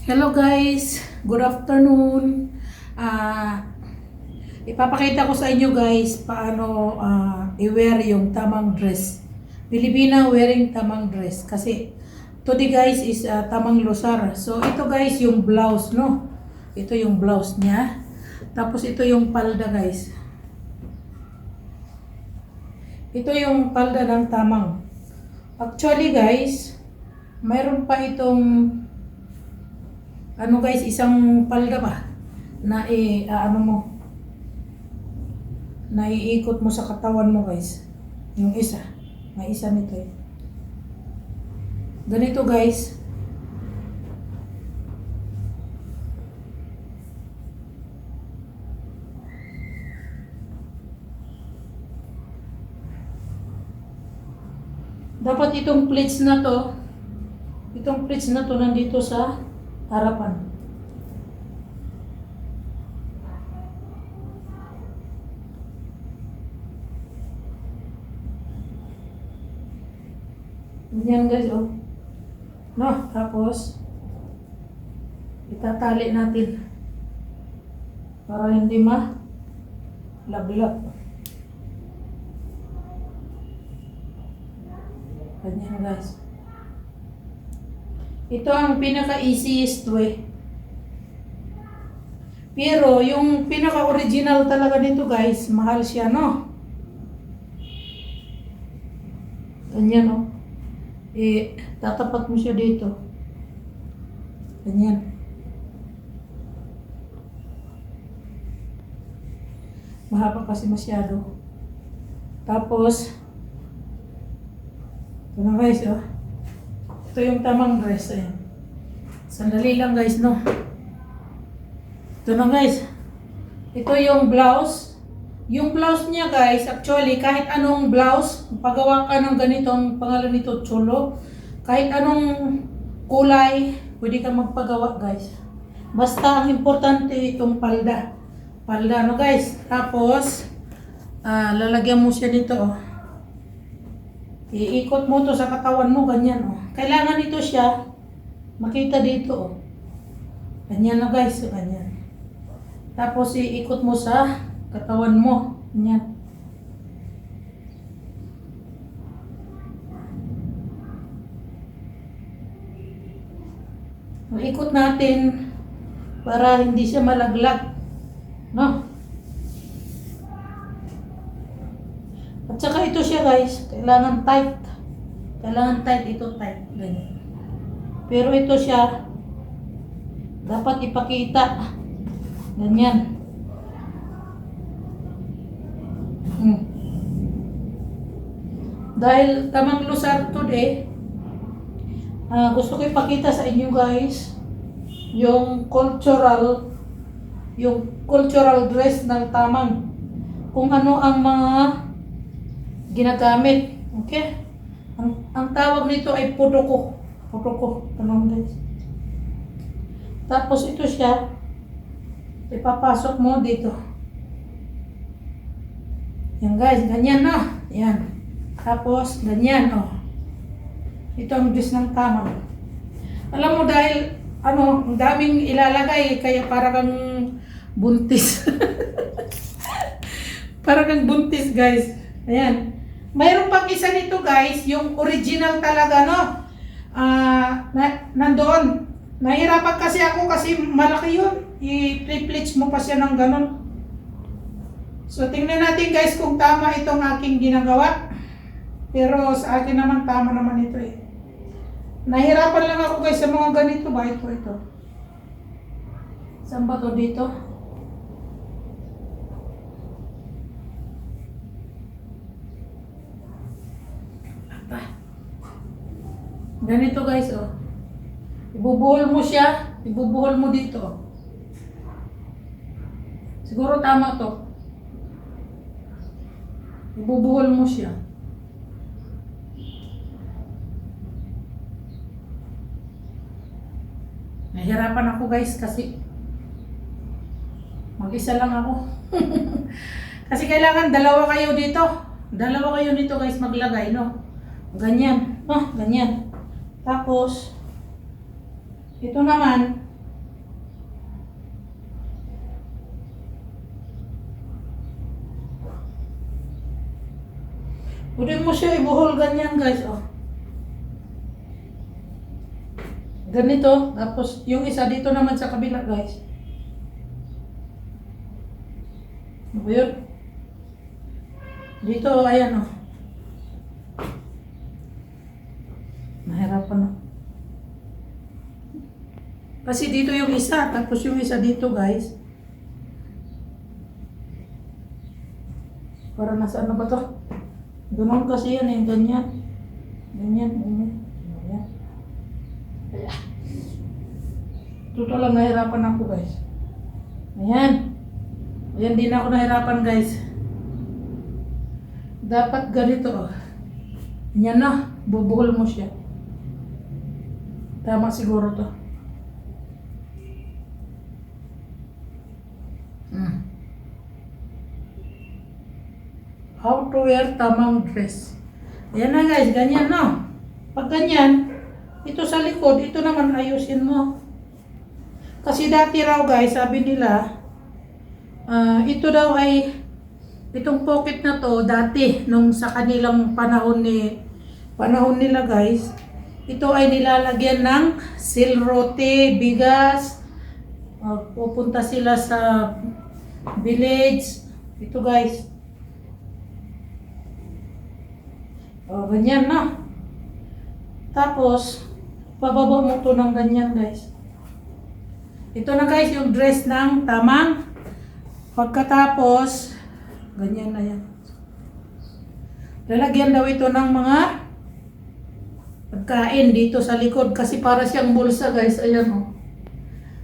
Hello guys, good afternoon. Ah, ipapakita ko sa inyo guys paano i-wear yung tamang dress. Pilipina wearing tamang dress kasi today guys is tamang lusar. So ito guys yung blouse, no. Ito yung blouse niya. Tapos ito yung palda guys. Ito yung palda ng tamang. Actually guys, mayroon pa itong ano guys, isang palda ba na ano mo, naiikot mo sa katawan mo guys. Yung isa, may isa nito eh. Ganito guys. Dapat itong plates na to, nandito sa harapan. Yan guys, oh. No, tapos itatali natin para hindi malaglag. Ganyan guys. Ito ang pinaka-easiest way. Pero yung pinaka-original talaga nito guys, mahal siya, no? Ganyan, oh. Tatapat mo siya dito. Ganyan. Mahaba kasi masyado. Tapos, ito na guys, oh. Ito yung tamang dress, ayan. Sandali lang guys, no? Ito na guys. Ito yung blouse. Yung blouse niya guys, actually, kahit anong blouse, pagawa ka ng ganitong pangalan nito, cholo, kahit anong kulay, pwede kang magpagawa guys. Basta ang importante itong palda. Palda, no guys? Tapos, lalagyan mo siya dito, oh. Iikot mo to sa katawan mo, ganyan, oh. Kailangan ito siya makita dito, oh. Ganyan na guys, ganyan. Tapos iikot mo sa katawan mo, ganyan. Ikot natin para hindi siya malaglag, no? At saka ito siya guys, kailangan tight. Kailangan tight, ito tight. Ganyan. Pero ito siya, dapat ipakita. Ganyan. Dahil tamang lusar today, gusto ko ipakita sa inyo guys, yung cultural dress ng tamang. Kung ano ang mga ginagamit. Okay? Ang tawag nito ay pudoko. Pudoko. Tanong guys. Tapos ito siya. Ipapasok mo dito. Yan guys. Ganyan na. Yan. Tapos ganyan. Oh. Ito ang dress ng tama. Alam mo dahil ang daming ilalagay. Kaya para kang buntis. Para kang buntis guys. Ayan. Mayroon pang isa nito guys, yung original talaga, no? Nandoon. Nahirapan kasi ako kasi malaki yun. I-pleats mo pa siya ng ganun. So, tingnan natin guys kung tama itong aking ginagawa. Pero sa akin naman, tama naman ito eh. Nahirapan lang ako guys sa mga ganito ba? Ito. Saan ba to dito? Ganito guys, oh. Ibubuhol mo siya, ibubuhol mo dito. Siguro tama to. Ibubuhol mo siya. Nahirapan ako guys kasi mag-isa lang ako. Kasi kailangan dalawa kayo dito. Dalawa kayo dito guys maglagay, no? Ganyan, no? Ganyan. Tapos, ito naman, Pwede mo siya ibuhol ganyan guys, oh. Ganito, tapos yung isa dito naman sa kabila guys. Ano ba yun? Dito, ayan oh. Nahirapan na. Kasi dito yung isa, tapos yung isa dito guys. Para nasa ano ba to? Ganun kasi yan eh, ganyan. Ganyan, ganyan. Ganyan. Ayan. Totoo lang nahirapan ako guys. Ayan. Ayan din ako nahirapan guys. Dapat ganito oh. Yan na, bubuhol mo siya. Tama siguro to. How to wear tamang dress. Ayan na guys, ganyan no. Pag ganyan, ito sa likod, ito naman ayusin mo. Kasi dati raw guys, sabi nila, ito daw ay, itong pocket na to, dati, nung sa kanilang panahon nila guys, ito ay nilalagyan ng silrote, bigas, pupunta sila sa village. Ito guys. O, ganyan na. Tapos, pababa mo to ng ganyan guys. Ito na guys, yung dress ng tamang. Pagkatapos, ganyan na yan. Lalagyan daw ito ng mga pagkain dito sa likod kasi para siyang bulsa guys. Ayan o.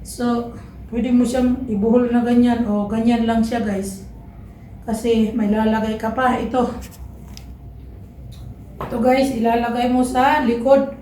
So, pwede mo siyang ibuhol na ganyan o ganyan lang siya guys. Kasi may lalagay ka pa. Ito guys, ilalagay mo sa likod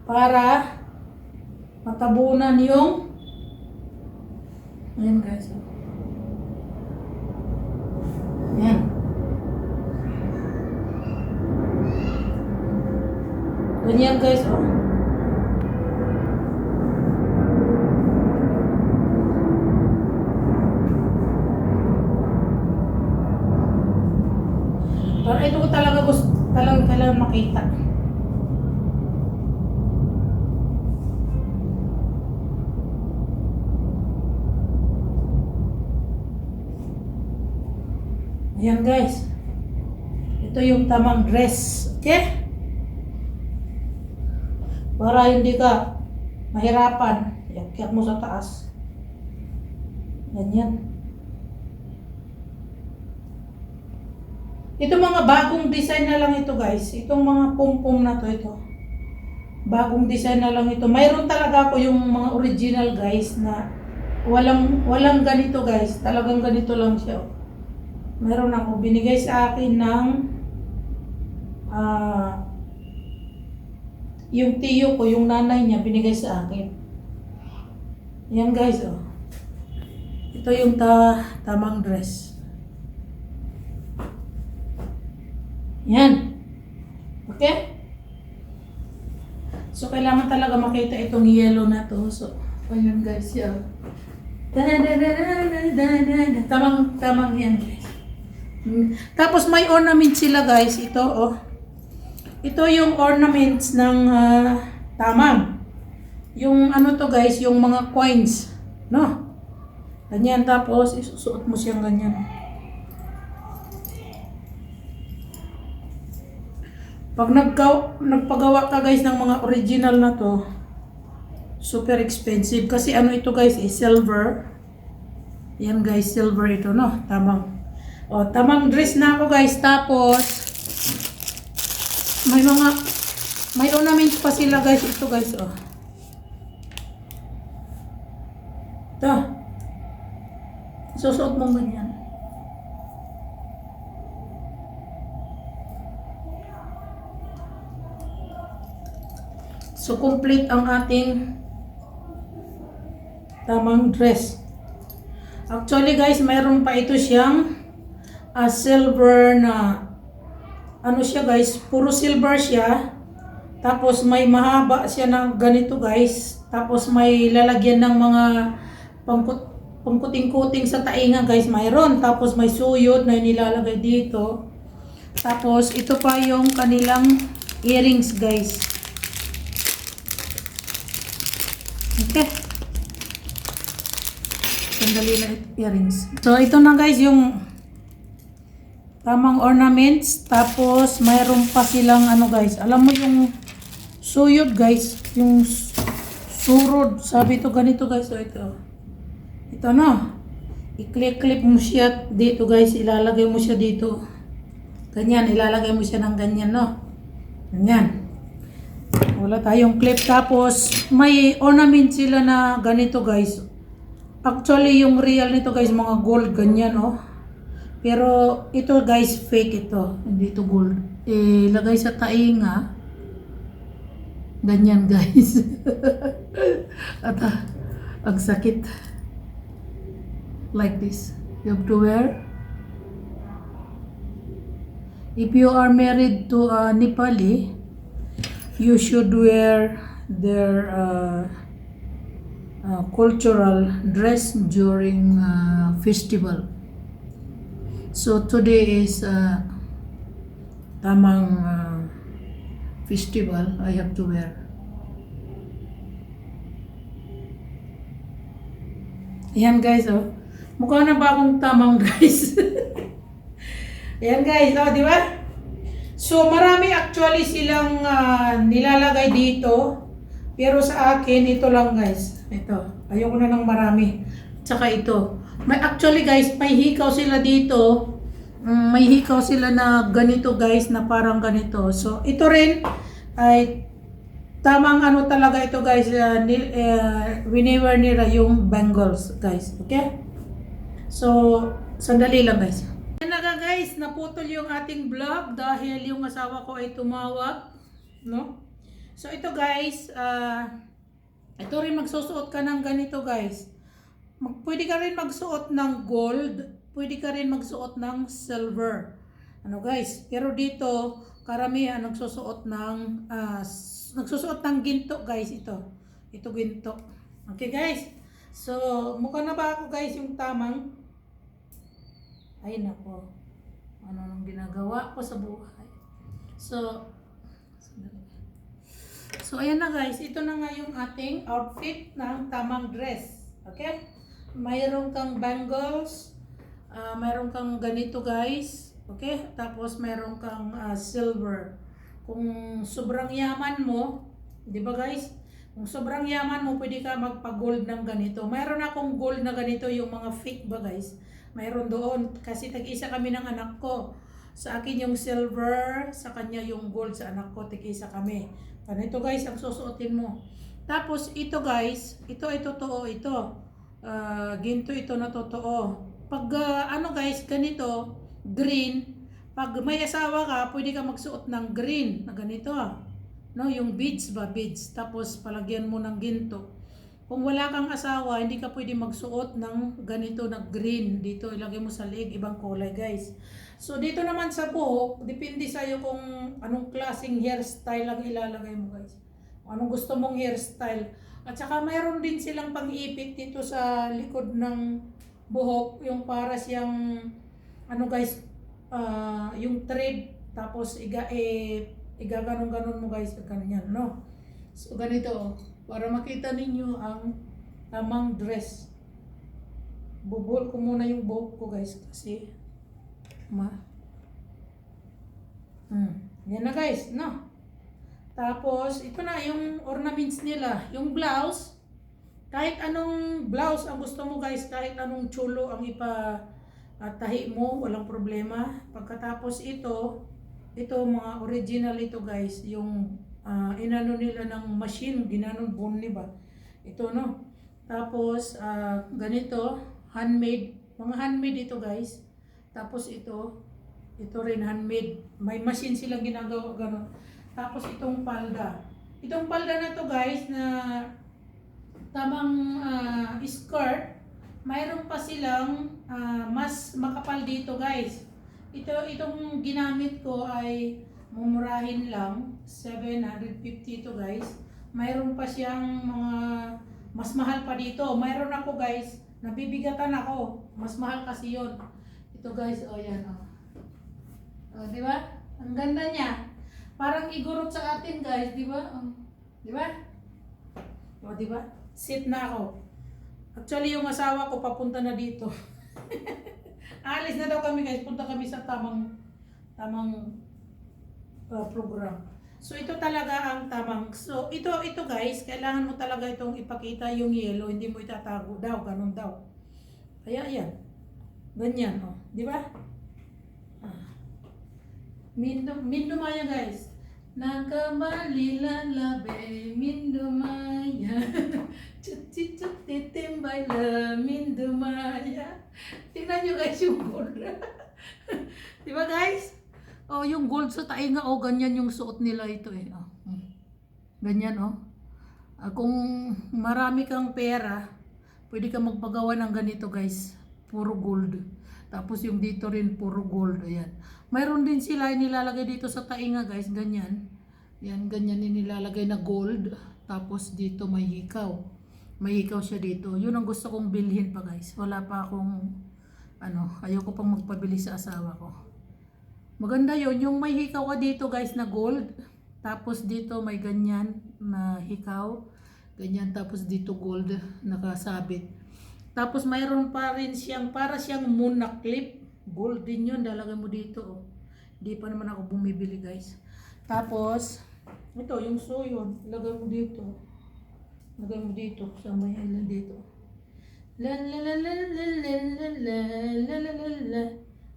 para matabunan yung ayan guys. Ayan. Ganyan guys, oh. Para ito ko talaga gusto, talagang kailangan makita. Ayan guys. Ito yung tamang dress. Okay? Para hindi ka mahirapan. Iakyat mo sa taas. Ganyan. Ito mga bagong design na lang ito guys. Itong mga pum-pum na to ito. Bagong design na lang ito. Mayroon talaga ako yung mga original guys na walang ganito guys. Talagang ganito lang siya. Meron ako binigay sa akin ng yung tiyo ko, yung nanay niya binigay sa akin. Yan guys oh. Ito yung tamang dress. Yan. Okay? So kailangan talaga makita itong yellow na to. So ayun guys yan. Tamang yan guys. Tapos may ornament sila guys. Ito oh. Ito yung ornaments ng tamang. Yung ano to guys, yung mga coins, no? Ganyan, tapos isusuot mo siyang ganyan. Pag nagpagawa ka guys ng mga original na to, super expensive. Kasi ano ito guys, silver. Yan guys, silver ito, no? Tamang. O, tamang dress na ako guys. Tapos, may ornaments pa sila guys. Ito guys, oh. Ito. Susuot mo ganyan. So, complete ang ating tamang dress. Actually guys, mayroon pa ito siyang silver na ano siya guys, puro silver siya. Tapos may mahaba siya na ganito guys. Tapos may lalagyan ng mga pangkuting-kuting sa tainga guys, mayroon. Tapos may suyod na nilalagay dito. Tapos, ito pa yung kanilang earrings, guys. Okay. Sandali na earrings. So, ito na guys yung tamang ornaments. Tapos, mayroon pa silang ano guys. Alam mo yung suyod guys. Yung surod. Sabi ito ganito guys. So, ito. Ito na. I-clip mo siya dito guys. Ilalagay mo siya dito. Ganyan. Ilalagay mo siya ng ganyan, no? Ganyan. Wala tayong clip. Tapos, may ornament sila na ganito guys. Actually, yung real nito guys, mga gold, ganyan, oh. Pero, ito guys, fake ito. Hindi ito gold. Lagay sa tainga. Ganyan guys. At ang sakit. Like this. You have to wear. If you are married to a Nepali, you should wear their cultural dress during festival. So today is tamang festival. I have to wear. Ayan guys, oh. Mukha na ba akong tamang guys? Ayan guys, oh, di ba? So marami actually silang nilalagay dito. Pero sa akin, ito lang guys. Ito. Ayoko na ng marami. Tsaka ito. May actually guys, may hikaw sila dito. May hikaw sila na ganito guys, na parang ganito. So, ito rin ay tamang ano talaga ito guys. Whenever nila yung bangles guys. Okay? So, sandali lang guys. Yan na guys, naputol yung ating vlog dahil yung asawa ko ay tumawag. No? So, ito guys, ito rin magsusuot ka ng ganito guys. Pwede ka rin magsuot ng gold, pwede ka rin magsuot ng silver. Ano guys, pero dito karamihan nagsusuot ng ginto guys ito. Ito ginto. Okay guys. So, mukha na ba ako guys yung tamang? Ay nako. Ano nang ginagawa ko sa buhay? So, ayan na guys, ito na nga yung ating outfit ng tamang dress. Okay? Mayroon kang bangles, mayroon kang ganito guys. Okay? Tapos mayroon kang silver. Kung sobrang yaman mo, di ba guys? Kung sobrang yaman mo, pwede ka magpa-gold ng ganito. Mayroon akong gold na ganito, yung mga fake ba guys? Mayroon doon. Kasi tag-isa kami ng anak ko. Sa akin yung silver, sa kanya yung gold sa anak ko, tig-isa kami. Ganito guys, ang susuotin mo. Tapos ito guys, ito ay totoo ito. Ginto ito na totoo. Pag ano guys, ganito, green. Pag may asawa ka, pwede ka magsuot ng green na ganito. No, yung beads ba, beads. Tapos palagyan mo ng ginto. Kung wala kang asawa, hindi ka pwede magsuot ng ganito na green. Dito ilagay mo sa leg, ibang kulay guys. So dito naman sa buhok, depende sa'yo kung anong klaseng hairstyle ang ilalagay mo guys. Kung anong gusto mong hairstyle. At saka mayroon din silang pang-ipit dito sa likod ng buhok. Yung para siyang, ano guys, yung thread. Tapos igaganong-ganon mo guys. Ganyan, no? So ganito, para makita ninyo ang tamang dress. Bubuhol ko muna yung buhok ko guys kasi yan na guys, no? Tapos, ito na yung ornaments nila. Yung blouse, kahit anong blouse ang gusto mo guys, kahit anong chulo ang ipatahi mo, walang problema. Pagkatapos ito mga original ito guys, yung inano nila ng machine, ginanon bone ba? Ito no. Tapos, ganito, handmade, mga handmade ito guys. Tapos ito rin handmade. May machine silang ginagawa gano'n. Tapos itong palda. Itong palda na to guys na tamang skirt. Mayroon pa silang mas makapal dito guys. Itong ginamit ko ay mumurahin lang. 750 ito guys. Mayroon pa siyang mga mas mahal pa dito. Mayroon ako guys. Nabibigatan ako. Mas mahal kasi yon. Ito guys, oh yan oh. Oh, di ba? Ang ganda niya. Parang igurot sa atin, guys, di ba? Oh, di ba? Oh, di ba? Sit na ako. Actually, yung asawa ko papunta na dito. Alis na daw kami, guys. Punta kami sa tamang program. So ito talaga ang tamang. So ito guys, kailangan mo talaga itong ipakita yung yellow, hindi mo itatago daw, ganun daw. Kaya yan. Ganyan, oh, di ba? Ah. Mindumaya guys. Nakamalila labe, mindumaya. Chut titimbay la, mindumaya. Tingnan nyo guys yung gold. Di ba guys? Oh, yung gold sa tainga, oh, ganyan yung suot nila ito eh. Oh. Ganyan, oh. Kung marami kang pera, pwede ka magpagawa ng ganito, guys. Puro gold. Tapos yung dito rin, puro gold. Ayan. Mayroon din sila nilalagay dito sa tainga, guys. Ganyan. Yan, ganyan yung nilalagay na gold. Tapos dito may hikaw. May hikaw siya dito. Yun ang gusto kong bilhin pa, guys. Wala pa akong, ayoko pang magpabili sa asawa ko. Maganda yon yung may hikaw ka dito guys na gold. Tapos dito may ganyan na hikaw. Ganyan tapos dito gold nakasabit. Tapos mayroon pa rin siyang para siyang moon na clip. Gold din yun. Dalagay mo dito. Oh. Hindi pa naman ako bumibili guys. Tapos ito yung yun. Lagay mo dito. Lagay mo dito. Sa may island dito. La la la la la la la la la la la.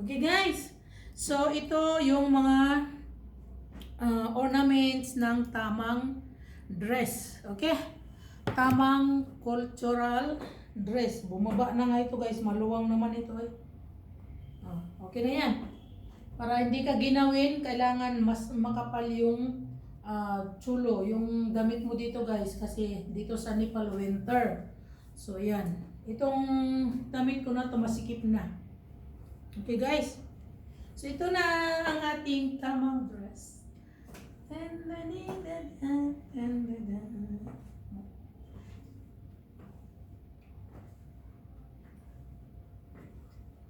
Okay guys. So, ito yung mga ornaments ng tamang dress. Okay? Tamang cultural dress. Bumaba na nga ito guys. Maluwang naman ito eh. Okay na yan. Para hindi ka ginawin, kailangan mas makapal yung chulo. Yung damit mo dito guys. Kasi dito sa Nepal winter. So, yan. Itong damit ko na ito masikip na. Okay guys? So, ito na ang ating tamang dress.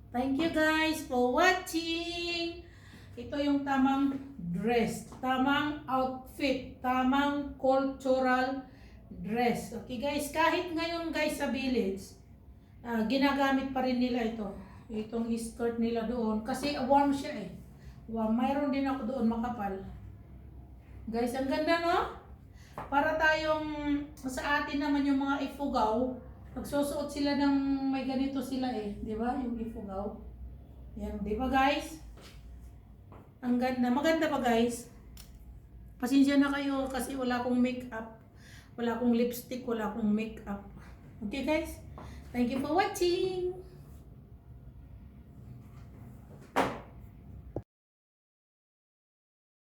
Thank you guys for watching. Ito yung tamang dress, tamang outfit, tamang cultural dress. Okay guys, kahit ngayon guys sa village, ginagamit pa rin nila ito. Itong skirt nila doon. Kasi warm siya eh. Warm. Mayroon din ako doon makapal. Guys, ang ganda no? Para tayong sa atin naman yung mga ifugaw. Nagsusuot sila ng may ganito sila eh. Di ba? Yung ifugaw. Yan. Di ba guys? Ang ganda. Maganda pa guys. Pasensya na kayo kasi wala akong makeup. Wala akong lipstick. Wala akong makeup. Okay guys? Thank you for watching.